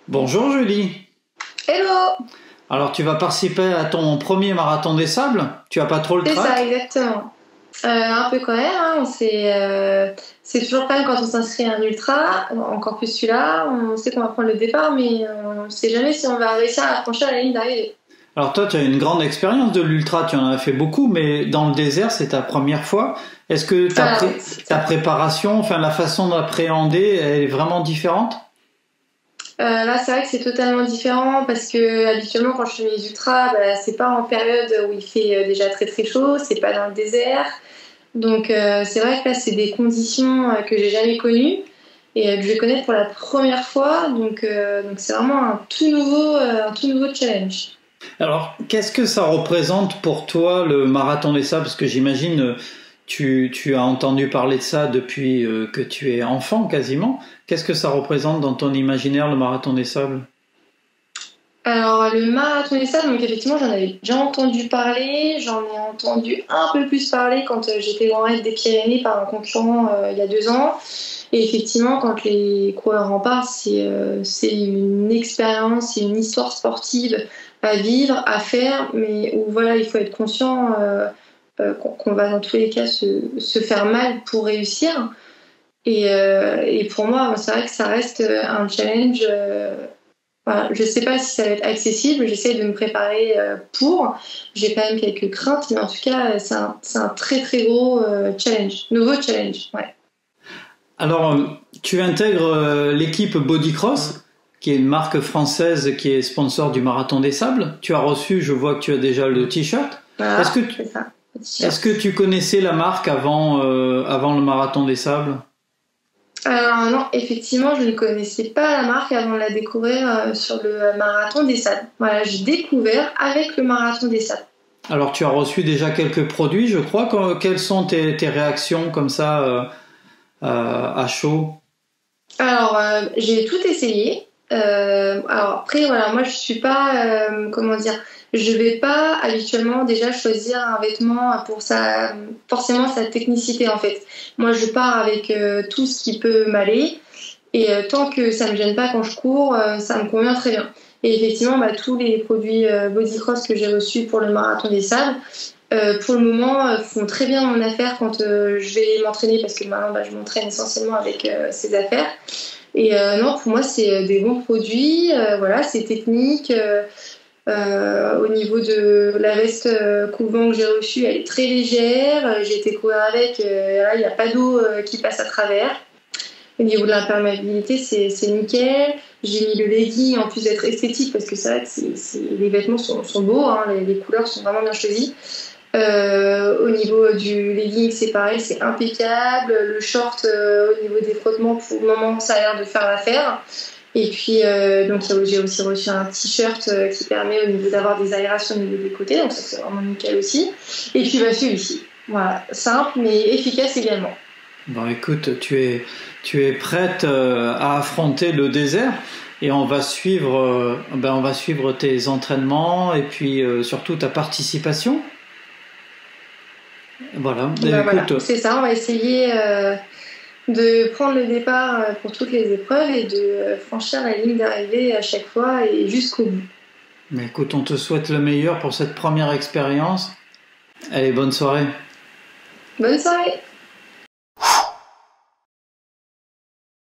Bonjour Julie. Hello! Alors tu vas participer à ton premier marathon des sables? Tu as pas trop le C'est ça, trac? exactement. Un peu quand même, hein, c'est toujours quand même quand on s'inscrit à un ultra, encore plus celui-là, on sait qu'on va prendre le départ, mais on ne sait jamais si on va réussir à franchir la ligne d'arrivée. Alors toi tu as une grande expérience de l'ultra, tu en as fait beaucoup, mais dans le désert c'est ta première fois. Est-ce que Voilà, oui, c'est ta ça. préparation, enfin la façon d'appréhender, elle est vraiment différente? Là, c'est vrai que c'est totalement différent parce que habituellement, quand je fais mes ultras, bah, c'est pas en période où il fait déjà très très chaud, c'est pas dans le désert. Donc, c'est vrai que là, c'est des conditions que j'ai jamais connues et que je vais connaître pour la première fois. Donc c'est vraiment un tout nouveau challenge. Alors qu'est-ce que ça représente pour toi le marathon des sables? Parce que j'imagine tu as entendu parler de ça depuis que tu es enfant quasiment. Qu'est-ce que ça représente dans ton imaginaire le marathon des sables? Alors, le marathon des sables, donc effectivement, j'en avais déjà entendu parler. J'en ai entendu un peu plus parler quand j'étais en raid des Pyrénées par un concurrent il y a 2 ans. Et effectivement, quand les coureurs en parlent, c'est une expérience, c'est une histoire sportive à vivre, à faire, mais où voilà, il faut être conscient qu'on va dans tous les cas se faire mal pour réussir. Et pour moi, c'est vrai que ça reste un challenge. Voilà, je ne sais pas si ça va être accessible, j'essaie de me préparer pour. J'ai quand même quelques craintes, mais en tout cas, c'est un très très gros challenge, nouveau challenge. Ouais. Alors, tu intègres l'équipe Bodycross, qui est une marque française qui est sponsor du Marathon des Sables. Tu as reçu, je vois que tu as déjà le t-shirt. Est-ce Voilà, que c'est ça. Le est-ce t-shirt. que tu connaissais la marque avant le Marathon des Sables? Alors non, effectivement, je ne connaissais pas la marque avant de la découvrir sur le marathon des sables. Voilà, j'ai découvert avec le marathon des sables. Alors, tu as reçu déjà quelques produits, je crois. Quelles sont tes réactions comme ça à chaud? Alors, j'ai tout essayé. Alors après, voilà, moi je suis pas, comment dire, je vais pas habituellement déjà choisir un vêtement pour forcément sa technicité en fait. Moi, je pars avec tout ce qui peut m'aller et tant que ça me gêne pas quand je cours, ça me convient très bien. Et effectivement, bah, tous les produits Bodycross que j'ai reçus pour le marathon des sables, pour le moment, font très bien mon affaire quand je vais m'entraîner parce que maintenant, bah, je m'entraîne essentiellement avec ces affaires. Et non, pour moi, c'est des bons produits. Voilà, c'est technique. Au niveau de la veste couvent que j'ai reçue, elle est très légère. J'ai été courir avec. Là, il n'y a pas d'eau qui passe à travers. Au niveau de l'imperméabilité, c'est nickel. J'ai mis le legging en plus d'être esthétique parce que c'est vrai que les vêtements sont beaux, hein, les couleurs sont vraiment bien choisies. Au niveau du legging, c'est pareil, c'est impeccable. Le short, au niveau des frottements, pour le moment, ça a l'air de faire l'affaire. Et puis, donc, j'ai aussi reçu un t-shirt qui permet au niveau d'avoir des aérations au niveau des côtés, donc ça c'est vraiment nickel aussi. Et puis, bah, celui-ci. Voilà, simple mais efficace également. Bon, écoute, tu es prête à affronter le désert et on va suivre tes entraînements et puis surtout ta participation. Voilà. Bah, voilà, Écoute, c'est ça, on va essayer de prendre le départ pour toutes les épreuves et de franchir la ligne d'arrivée à chaque fois et jusqu'au bout. mais écoute, on te souhaite le meilleur pour cette première expérience. Allez, bonne soirée. Bonne soirée!